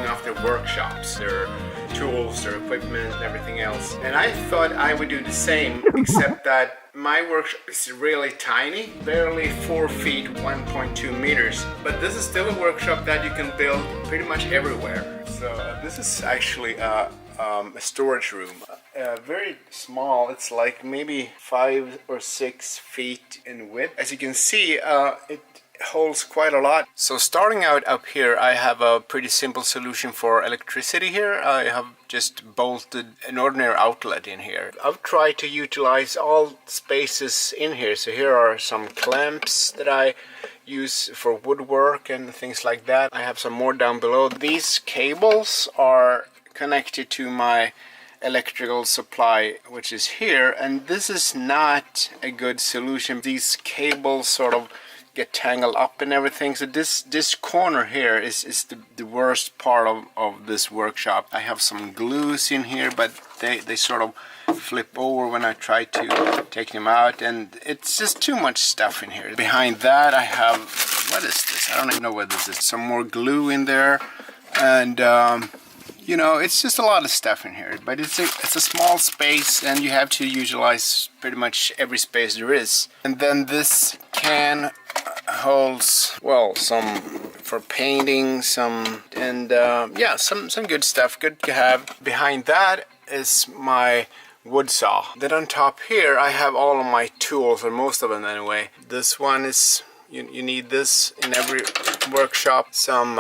showing off their workshops, their tools, their equipment, and everything else. And I thought I would do the same, except that my workshop is really tiny, barely 4 feet, 1.2 meters. But this is still a workshop that you can build pretty much everywhere. So this is actually a storage room. Very small, it's like maybe 5 or 6 feet in width. As you can see, it holds quite a lot. So starting out up here, I have a pretty simple solution for electricity here. I have just bolted an ordinary outlet in here. I've tried to utilize all spaces in here. So here are some clamps that I use for woodwork and things like that. I have some more down below. These cables are connected to my electrical supply, which is here, and this is not a good solution. These cables sort of get tangled up and everything, so this corner here is the worst part of this workshop. I have some glues in here, but they sort of flip over when I try to take them out, and it's just too much stuff in here. Behind that I have, what is this? I don't even know what this is. Some more glue in there, and you know, it's just a lot of stuff in here, but it's a small space, and you have to utilize pretty much every space there is. And then this can holds, well, some for painting, some, and yeah, some good stuff, good to have. Behind that is my wood saw. Then on top here I have all of my tools, or most of them anyway. This one is, you need this in every workshop. Some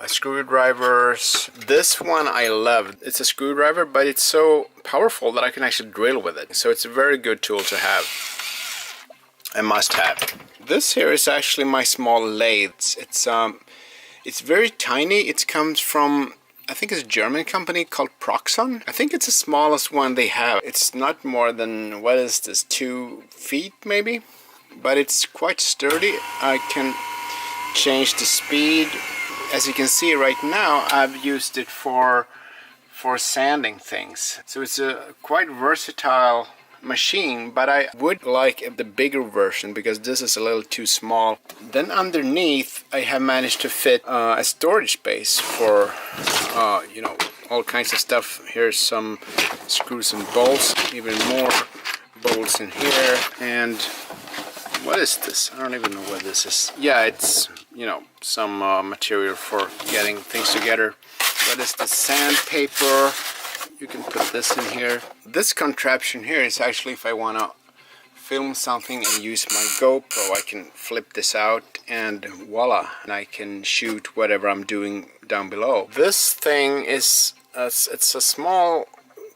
screwdrivers. This one I love. It's a screwdriver, but it's so powerful that I can actually drill with it. So it's a very good tool to have. A must have. This here is actually my small lathe. It's very tiny. It comes from, I think it's a German company called Proxon. I think it's the smallest one they have. It's not more than, what is this, 2 feet maybe? But it's quite sturdy. I can change the speed. As you can see right now, I've used it for sanding things. So it's a quite versatile machine, but I would like the bigger version because this is a little too small. Then underneath I have managed to fit a storage space for you know, all kinds of stuff. Here's some screws and bolts, even more bolts in here. And what is this? I don't even know what this is. Yeah, it's, you know, some material for getting things together. What is the sandpaper? You can put this in here. This contraption here is actually if I want to film something and use my GoPro, I can flip this out and voila, and I can shoot whatever I'm doing down below. This thing is it's a small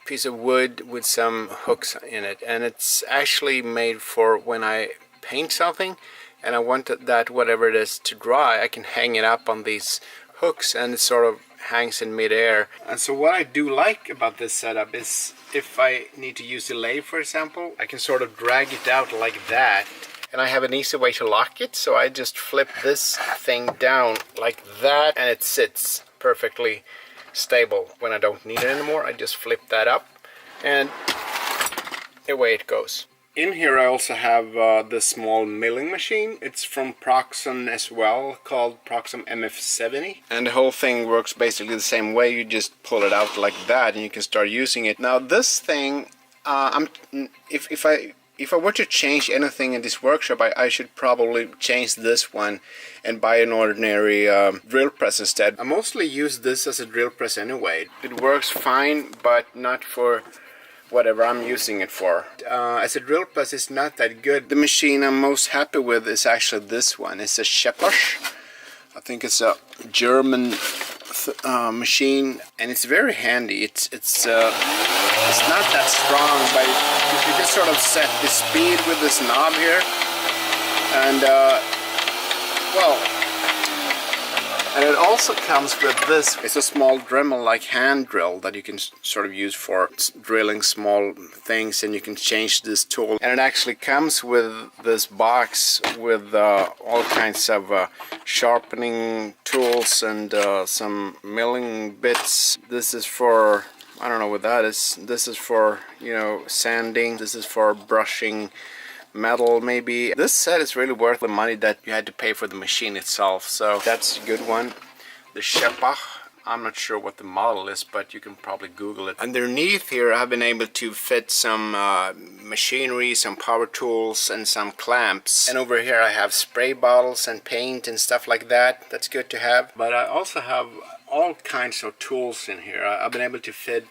piece of wood with some hooks in it, and it's actually made for when I paint something and I want that whatever it is to dry, I can hang it up on these hooks and it sort of hangs in midair. And so what I do like about this setup is if I need to use the lathe, for example, I can sort of drag it out like that, and I have an easy way to lock it. So I just flip this thing down like that and it sits perfectly stable. When I don't need it anymore, I just flip that up and away it goes. In here I also have the small milling machine. It's from Proxon as well, called Proxon MF70. And the whole thing works basically the same way. You just pull it out like that and you can start using it. Now this thing, if I were to change anything in this workshop, I should probably change this one and buy an ordinary drill press instead. I mostly use this as a drill press anyway. It works fine, but not for whatever I'm using it for. As a drill press, it's not that good. The machine I'm most happy with is actually this one. It's a Scheppers. I think it's a German machine, and it's very handy. It's not that strong, but you can sort of set the speed with this knob here, and well. And it also comes with this. It's a small Dremel, like hand drill, that you can sort of use for drilling small things, and you can change this tool. And it actually comes with this box with all kinds of sharpening tools and some milling bits. This is for, I don't know what that is. This is for, you know, sanding. This is for brushing metal maybe. This set is really worth the money that you had to pay for the machine itself, so that's a good one. the Shepach. I'm not sure what the model is, but you can probably Google it. Underneath here I've been able to fit some machinery, some power tools and some clamps. And over here I have spray bottles and paint and stuff like that. That's good to have. But I also have all kinds of tools in here. I've been able to fit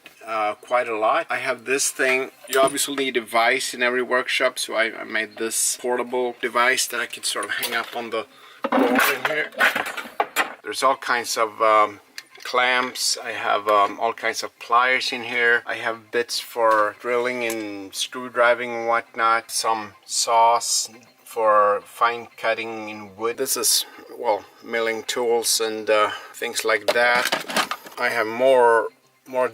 quite a lot. I have this thing. You obviously need a vise in every workshop, so I made this portable device that I can sort of hang up on the wall in here. There's all kinds of clamps. I have all kinds of pliers in here. I have bits for drilling and screwdriving and whatnot. Some saws for fine cutting in wood. This is, well, milling tools and things like that. I have more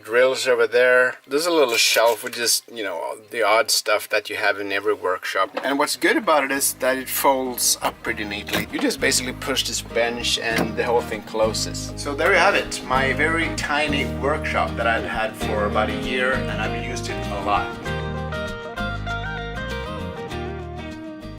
drills over there. There's a little shelf with just, you know, the odd stuff that you have in every workshop. And what's good about it is that it folds up pretty neatly. You just basically push this bench and the whole thing closes. So there you have it, my very tiny workshop that I've had for about a year, and I've used it a lot.